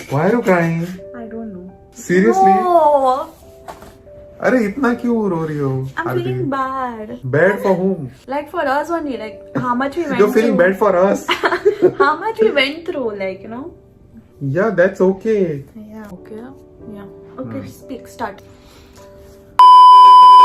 Why are you crying? I don't know. Seriously? No, अरे इतना क्यों रो रही हो? I'm feeling bad. Bad for whom? Like for us only, like how much we went You're feeling through. bad for us. How much we went through, like, you know. Yeah, that's okay. Yeah. Okay. Yeah. Okay. Speak. Start.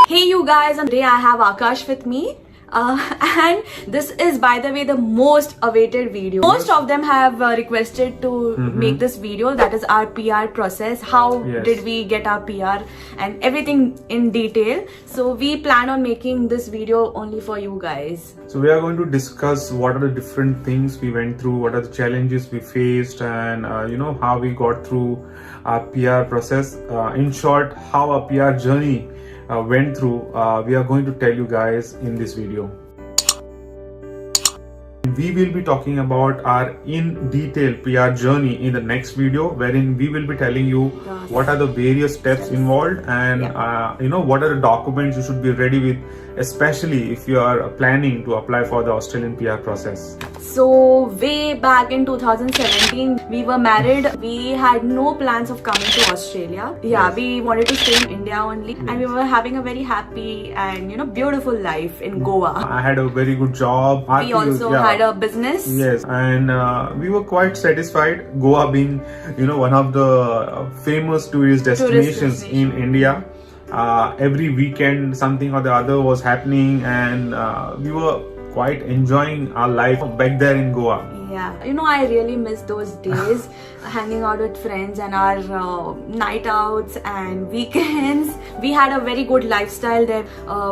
Hey, you guys, and today I have Akash with me. And this is, by the way, the most awaited video. Most of them have requested to make this video, that is our PR process. How did we get our PR and everything in detail. So we plan on making this video only for you guys. So we are going to discuss what are the different things we went through, what are the challenges we faced, and how we got through our PR process. In short, how our PR journey went through. We are going to tell you guys in this video. We will be talking about our in detail PR journey in the next video, wherein we will be telling you what are the various steps involved, and what are the documents you should be ready with, especially if you are planning to apply for the Australian PR process. So way back in 2017, we were married. We had no plans of coming to Australia. We wanted to stay in India only, and we were having a very happy and beautiful life in Goa. I had a very good job. We also had a business. Yes, and we were quite satisfied. Goa being, one of the famous tourist destinations in India. Every weekend, something or the other was happening, and we were quite enjoying our life back there in Goa. Yeah, I really miss those days hanging out with friends and our night outs and weekends. We had a very good lifestyle there.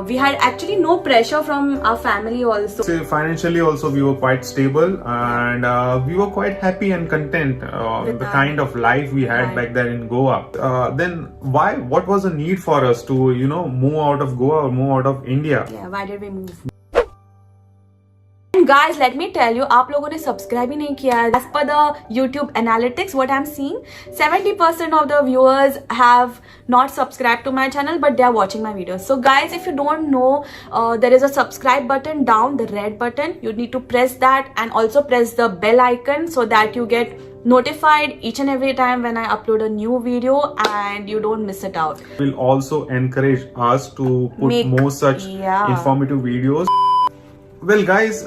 We had actually no pressure from our family also. So financially also we were quite stable, and we were quite happy and content with the kind of life we had back there in Goa. Then what was the need for us to move out of Goa or move out of India? Yeah, why did we move? Guys, let me tell you, आप लोगों ने subscribe ही नहीं किया है. As per the YouTube analytics, what I'm seeing, 70% of the viewers have not subscribed to my channel, but they are watching my videos. So guys, if you don't know, there is a subscribe button down, the red button. You need to press that, and also press the bell icon so that you get notified each and every time when I upload a new video and you don't miss it out. Will also encourage us to put more such informative videos. Well guys,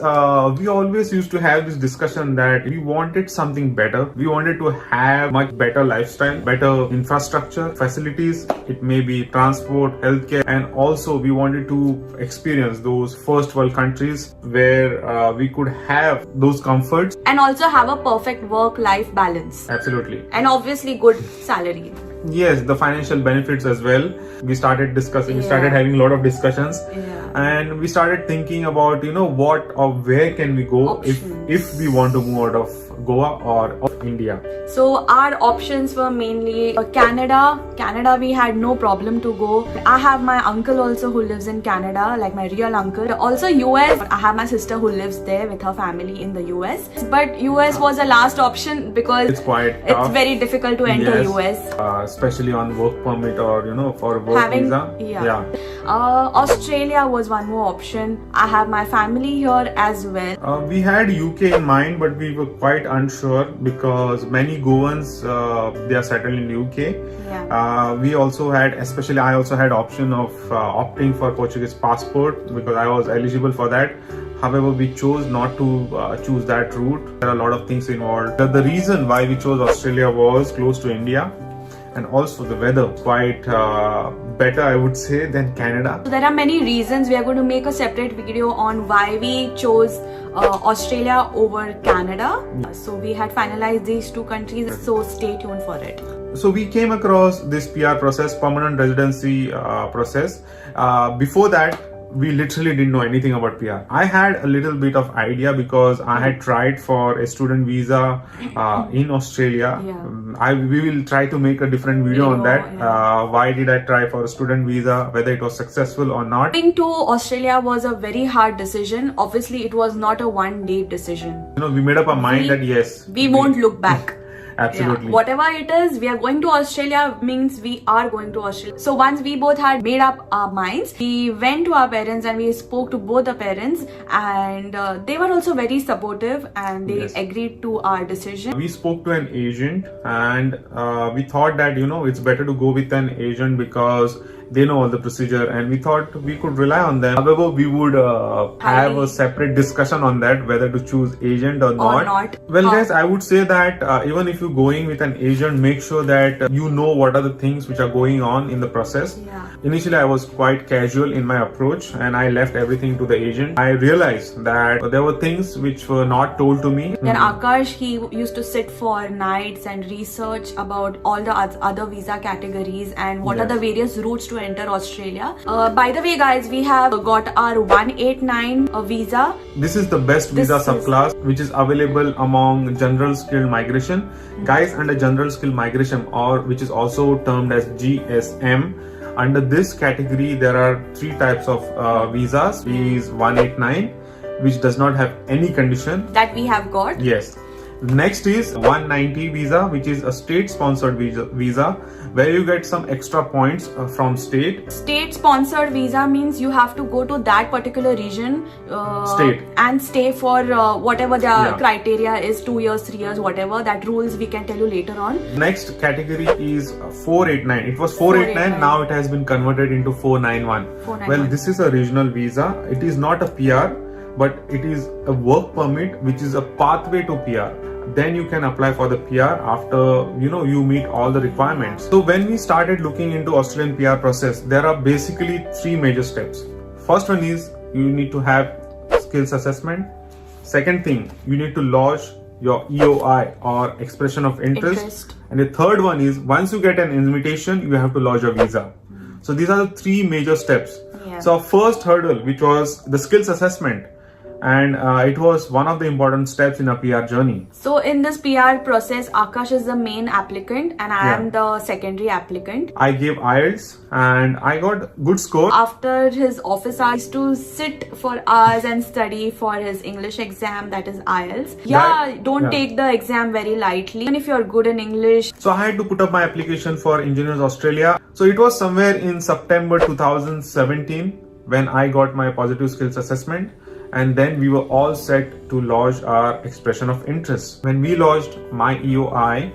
we always used to have this discussion that we wanted something better. We wanted to have much better lifestyle, better infrastructure, facilities. It may be transport, healthcare, and also we wanted to experience those first world countries where we could have those comforts. And also have a perfect work-life balance. Absolutely. And obviously good salary. Yes, the financial benefits as well. We started discussing, we started having a lot of discussions, and we started thinking about what or where can we go if we want to move out of Goa or of India. So our options were mainly Canada. Canada we had no problem to go. I have my uncle also who lives in Canada, like my real uncle. Also US, I have my sister who lives there with her family in the US. But US was the last option because it's quite tough. It's very difficult to enter US. Especially on work permit or for work visa. Australia was one more option. I have my family here as well. We had UK in mind, but we were quite unsure because many Goans they are settled in UK. We also had, especially I also had option of opting for Portuguese passport because I was eligible for that. However, we chose not to choose that route. There are a lot of things involved. The reason why we chose Australia was close to India, and also the weather quite better, I would say, than Canada. So there are many reasons. We are going to make a separate video on why we chose Australia over Canada. So we had finalized these two countries, so stay tuned for it. So we came across this PR process, permanent residency process. Before that, we literally didn't know anything about PR. I had a little bit of idea because I had tried for a student visa in Australia. We will try to make a different video on that. Why did I try for a student visa, whether it was successful or not. Going to Australia was a very hard decision. Obviously, it was not a one-day decision. We made up our mind that yes, we won't look back. Absolutely. Yeah. Whatever it is, we are going to Australia means we are going to Australia. So once we both had made up our minds, we went to our parents and we spoke to both the parents, and they were also very supportive and they Yes. agreed to our decision. We spoke to an agent, and we thought that it's better to go with an agent because they know all the procedure, and we thought we could rely on them. However, we would have a separate discussion on that, whether to choose agent or not. Well, guys, I would say that even if you're going with an agent, make sure that you know what are the things which are going on in the process. Yeah. Initially, I was quite casual in my approach and I left everything to the agent. I realized that there were things which were not told to me. Then Akash, he used to sit for nights and research about all the other visa categories and what are the various routes to enter Australia. By the way, guys, we have got our 189 visa. This is the best visa subclass which is available among general skilled migration. Guys, under general skilled migration, or which is also termed as GSM, under this category there are three types of visas. Is 189, which does not have any condition that we have got. Yes. Next is 190 visa, which is a state sponsored visa where you get some extra points from state. State sponsored visa means you have to go to that particular region state and stay for whatever the criteria is, 2 years, 3 years, whatever that rules we can tell you later on. Next category is 489. It was 489, now it has been converted into 491. Well, this is a regional visa. It is not a PR, but it is a work permit which is a pathway to PR. Then you can apply for the PR after you meet all the requirements. So when we started looking into Australian PR process, there are basically three major steps. First one is you need to have skills assessment. Second thing, you need to lodge your EOI or expression of interest. And the third one is once you get an invitation, you have to lodge a visa. So these are the three major steps. So our first hurdle, which was the skills assessment, and it was one of the important steps in a PR journey. So in this PR process, Akash is the main applicant and I am the secondary applicant. I gave IELTS and I got good score. After his office hours, he used to sit for hours and study for his English exam, that is IELTS. Don't take the exam very lightly, even if you're good in English. So I had to put up my application for Engineers Australia. So it was somewhere in September 2017 when I got my positive skills assessment. And then we were all set to lodge our expression of interest. When we lodged my EOI,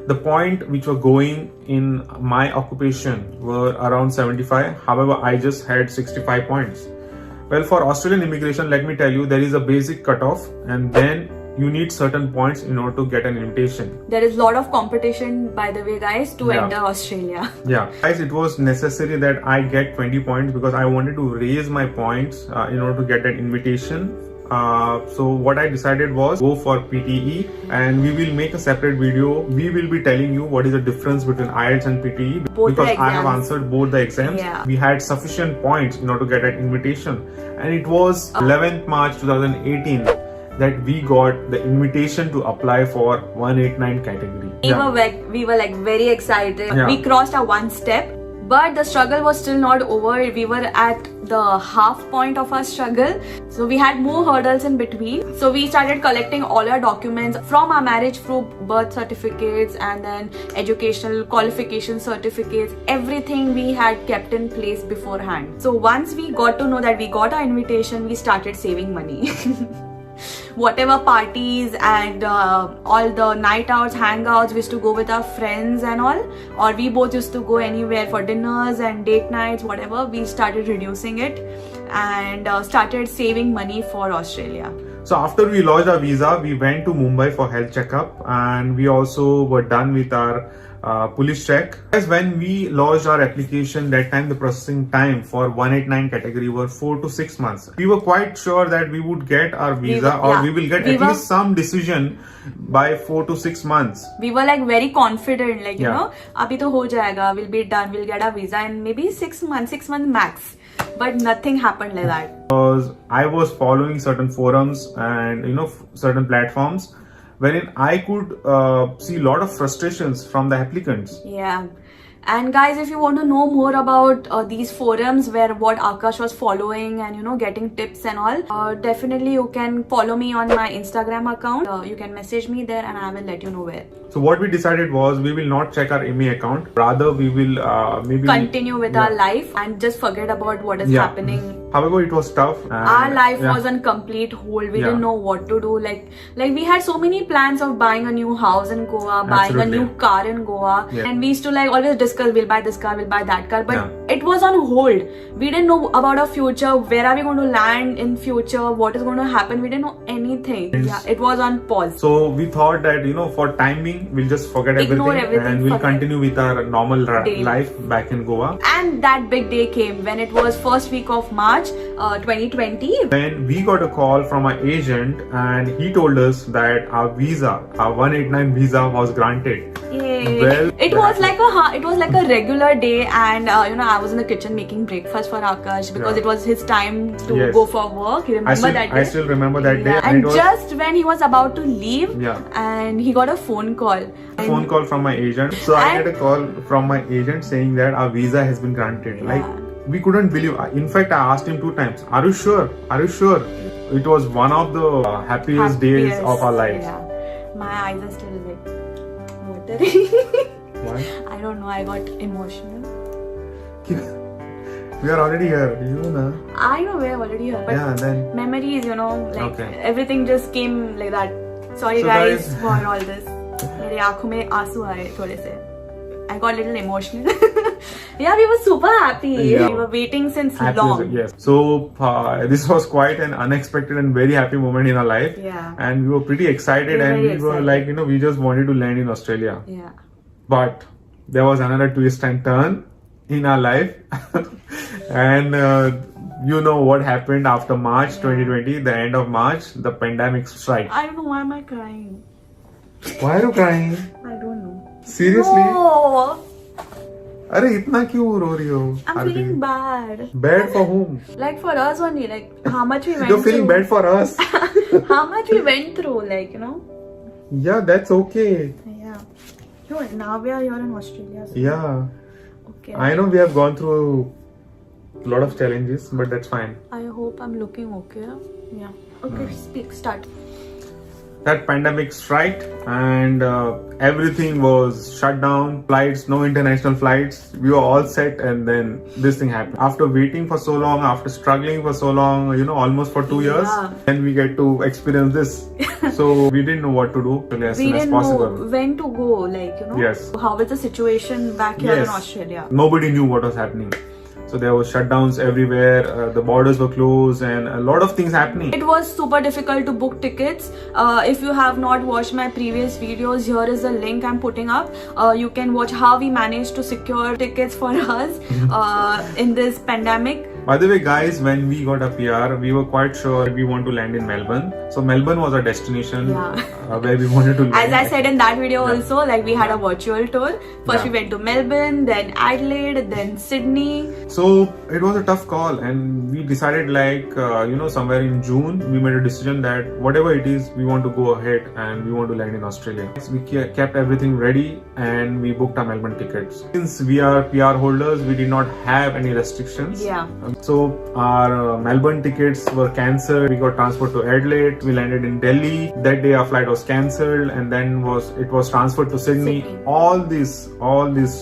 the point which were going in my occupation were around 75. However, I just had 65 points. Well, for Australian immigration, let me tell you, there is a basic cutoff and then you need certain points in order to get an invitation. There is a lot of competition, by the way, guys, to enter Australia. Guys, it was necessary that I get 20 points because I wanted to raise my points in order to get an invitation. So what I decided was go for PTE, and we will make a separate video. We will be telling you what is the difference between IELTS and PTE because I have answered both the exams. We had sufficient points in order to get an invitation, and it was 11th March 2018 that we got the invitation to apply for 189 category. We were like very excited. We crossed our one step, but the struggle was still not over. We were at the half point of our struggle. So we had more hurdles in between. So we started collecting all our documents from our marriage proof, birth certificates, and then educational qualification certificates. Everything we had kept in place beforehand. So once we got to know that we got our invitation, we started saving money. Whatever parties and all the night outs, hangouts, we used to go with our friends and all, or we both used to go anywhere for dinners and date nights, whatever. We started reducing it and started saving money for Australia. So after we lodged our visa, we went to Mumbai for health checkup, and we also were done with our police check. As when we lodged our application, that time the processing time for 189 category were 4 to 6 months. We were quite sure that we would get our visa we will get at least some decision by 4 to 6 months. We were like very confident, like you know, abhi to ho jayega, we'll be done, we'll get our visa in maybe 6 months max. But nothing happened like that. Because I was following certain forums and certain platforms wherein I could see a lot of frustrations from the applicants. And guys, if you want to know more about these forums where what Akash was following and getting tips and all, definitely you can follow me on my Instagram account. You can message me there and I will let you know where. So what we decided was we will not check our IME account. Rather, we will maybe continue with our life and just forget about what is happening. However, it was tough. Our life was on complete hold. We didn't know what to do. Like we had so many plans of buying a new house in Goa, buying a new car in Goa, and we used to always discuss, we'll buy this car, we'll buy that car, but it was on hold. We didn't know about our future. Where are we going to land in future? What is going to happen? We didn't know anything. It was on pause. So we thought that for time being, we'll just forget everything and we'll continue with our normal life back in Goa. And that big day came when it was first week of March 2020. When we got a call from our agent and he told us that our 189 visa was granted. Yay. Well, it was like a regular day, and I was in the kitchen making breakfast for Akash because it was his time to go for work. You remember that day? I still remember that day. And just when he was about to leave, and he got a phone call. Phone call from my agent. So I get a call from my agent saying that our visa has been granted. We couldn't believe. In fact, I asked him 2 times, are you sure? Are you sure? It was one of the happiest days of our lives. Yeah. My eyes are still watering. Why? I don't know, I got emotional. We are already here, I know we are already here, but then memories, everything just came like that. Sorry guys for all this. मेरी आँखों में आंसू आए थोड़े से. I got a little emotional. We were super happy. We were waiting since long. Yes. So this was quite an unexpected and very happy moment in our life. Yeah. And we were pretty excited, and we were like, we just wanted to land in Australia. Yeah. But there was another twist and turn in our life. And what happened after March 2020, the end of March, the pandemic strike. I don't know, why am I crying? Why are you crying? I don't know. Seriously? No. अरे इतना क्यों रो रही हो? I'm feeling bad. Bad for whom? Like for us only. Like how much we went You're feeling through. bad for us. How much we went through, Yeah, that's okay. Yeah. No, now we are here in Australia. So Yeah. Okay. I know we have gone through a lot of challenges, but that's fine. I hope I'm looking okay. Yeah. Okay, start. That pandemic struck and everything was shut down. Flights, no international flights. We were all set, and then this thing happened. After waiting for so long, after struggling for so long, almost for 2 years, then we get to experience this. So we didn't know what to do as soon as possible. We didn't know when to go, Yes. How is the situation back here in Australia? Nobody knew what was happening. So there were shutdowns everywhere, the borders were closed, and a lot of things happening. It was super difficult to book tickets. If you have not watched my previous videos, here is the link I'm putting up. You can watch how we managed to secure tickets for us in this pandemic. By the way, guys, when we got a PR, we were quite sure we want to land in Melbourne. So Melbourne was our destination where we wanted to land. As I said in that video also, we had a virtual tour. First we went to Melbourne, then Adelaide, then Sydney. So it was a tough call, and we decided somewhere in June, we made a decision that whatever it is, we want to go ahead and we want to land in Australia. We kept everything ready and we booked our Melbourne tickets. Since we are PR holders, we did not have any restrictions. Yeah. So our Melbourne tickets were cancelled. We got transferred to Adelaide. We landed in Delhi. That day our flight was cancelled, and then it was transferred to Sydney. All this.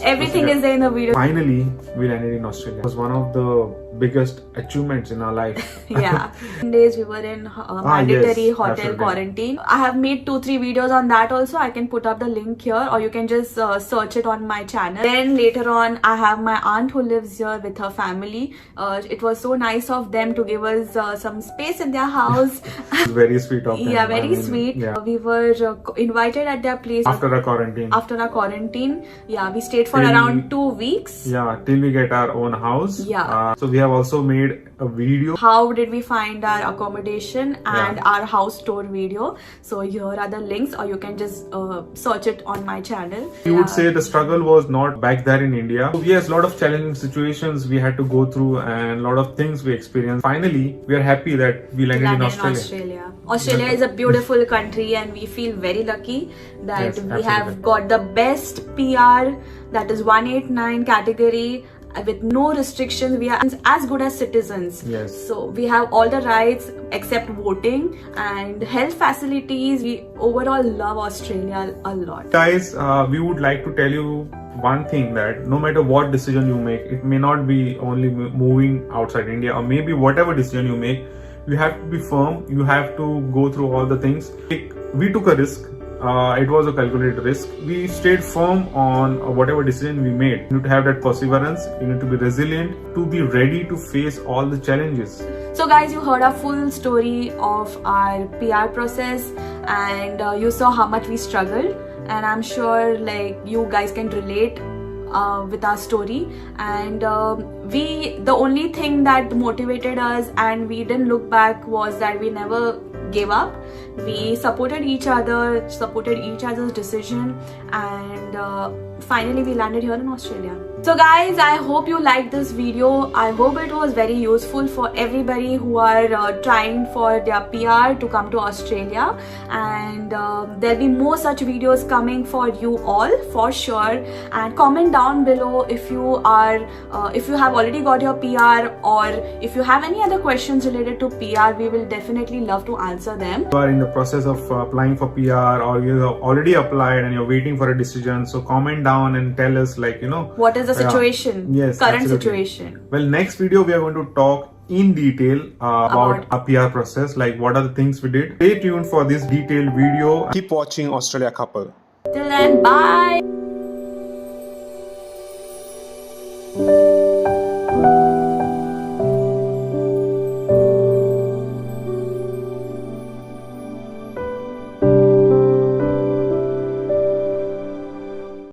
Everything is there in the video. Finally, we landed in Australia. It was one of the biggest achievements in our life. Yeah. 10 days we were in mandatory hotel quarantine. I have made 2-3 videos on that also. I can put up the link here, or you can just search it on my channel. Then later on, I have my aunt who lives here with her family. It was so nice of them to give us some space in their house. Very sweet of them. Yeah, very sweet. Yeah. We were invited at their place after our quarantine. Yeah, we stayed for around 2 weeks. Yeah, till we get our own house. Yeah. So we have also made a video. How did we find our accommodation and Yeah. our house tour video. So here are the links, or you can just search it on my channel. You would say the struggle was not back there in India. So yes, a lot of challenging situations we had to go through and a lot of things we experienced. Finally, we are happy that we landed in Australia. Australia is a beautiful country and we feel very lucky that Yes, we absolutely. have got the best PR, that is 189 category, with no restrictions. We are as good as citizens. Yes. So we have all the rights except voting and health facilities. We overall love Australia a lot. Guys, we would like to tell you one thing, that no matter what decision you make, it may not be only moving outside India, or maybe whatever decision you make, you have to be firm. You have to go through all the things. We took a risk. It was a calculated risk. We stayed firm on whatever decision we made. You need to have that perseverance. You need to be resilient, to be ready to face all the challenges. So guys, you heard a full story of our PR process, and you saw how much we struggled, and I'm sure like you guys can relate with our story. And the only thing that motivated us and we didn't look back was that we never gave up. We supported each other, supported each other's decision, and finally we landed here in Australia. So guys, I hope you liked this video. I hope it was very useful for everybody who are trying for their PR to come to Australia, and there'll be more such videos coming for you all for sure. And comment down below if you have already got your PR, or if you have any other questions related to PR. We will definitely love to answer them. You are in the process of applying for PR, or you have already applied and you're waiting for a decision, so comment down and tell us, like, What is the situation? Yes, current absolutely. situation. Well, next video we are going to talk in detail about our PR process, like what are the things we did. Stay tuned for this detailed video. Keep watching Australia Couple. Till then, bye.